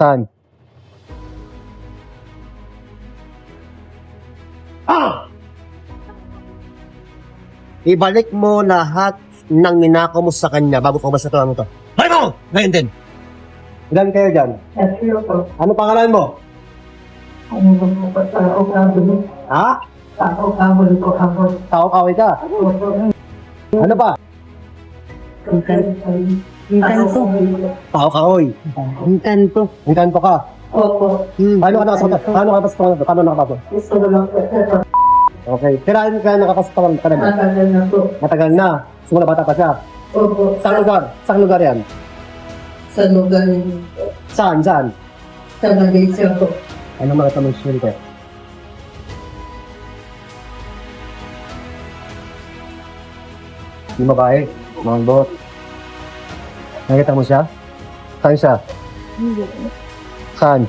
Saan? Ibalik mo lahat ng ninakaw mo sa kanya bago ka umalis sa tulang mo to. Balik mo! Ngayon din. Ilan kayo dyan? Tatlo po. Ano pangalan mo? Ano ba po pa tao kabul? Ha? Tao kabul po ako. Tao-kaway ka. Opo. Ano pa? Inkanto. Tao-kahoy. Inkanto. Inkanto ka. Opo. Paano ka nakapasok? Paano nakapasok? Gusto ko lang po. Okay. Kailan ka nakapasok ka na? Matagal na po. Matagal na. Simula bata pa siya. Opo. Saan lugar? Saan lugar yan? Sa lugar niyo. Saan? Saan? Sa Malaysia po. Ano mga tamang swerte? Yung babae, mga bot. Nakita mo siya? Saan siya? Hindi. Saan?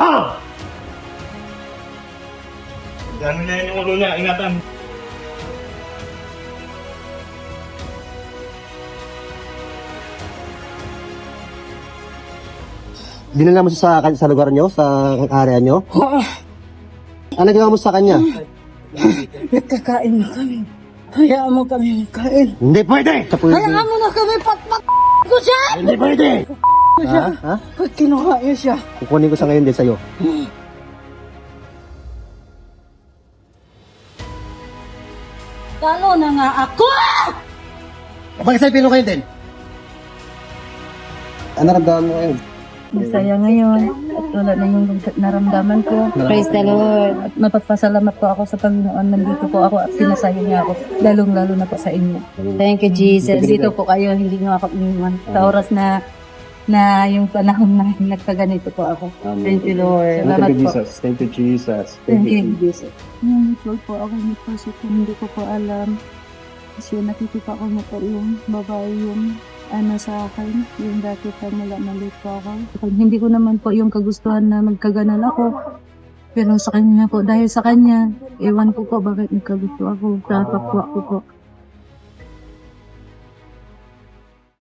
Ah! Gano'n na yun yung ulo niya, ingatan. Dinala mo siya sa lugar nyo? Sa area nyo? Ano ginawa mo sa kanya? Nagkakain na kami. Hayaan mo kami magkain. Hindi pwede! Sa pwede. Hayaan mo na kami patpat ko siya! Hindi pwede! Ha? Ha? Pag kinuha niyo siya. Kukunin ko sa ngayon din sa'yo. Talo na nga ako! Bakit sa'yo pino kayo din? Ano naramdaman mo ngayon? Masaya ngayon at wala na yung naramdaman ko. Praise the Lord. At mapagpasalamat po ako sa Panginoon. Nandito po ako at pinasaya niya ako. Lalong-lalo na po sa inyo. Thank you, Jesus. Dito po kayo, hindi niyo ako iniwan. Sa oras na yung panahon na nagkaganito po ako. Thank you, Lord. Salamat po. Thank you, Jesus. Thank you, Jesus. Nung po ako nagpasok, hindi ko po alam. Kasi nakikita ko na po yung babae yung sa akin, yung dati pa mula maliit po ako. Hindi ko naman po yung kagustuhan na magkaganan ako. Pero sa kanya po, dahil sa kanya, ewan ko po bakit nagkagusto ako. Sa kapwa ko po.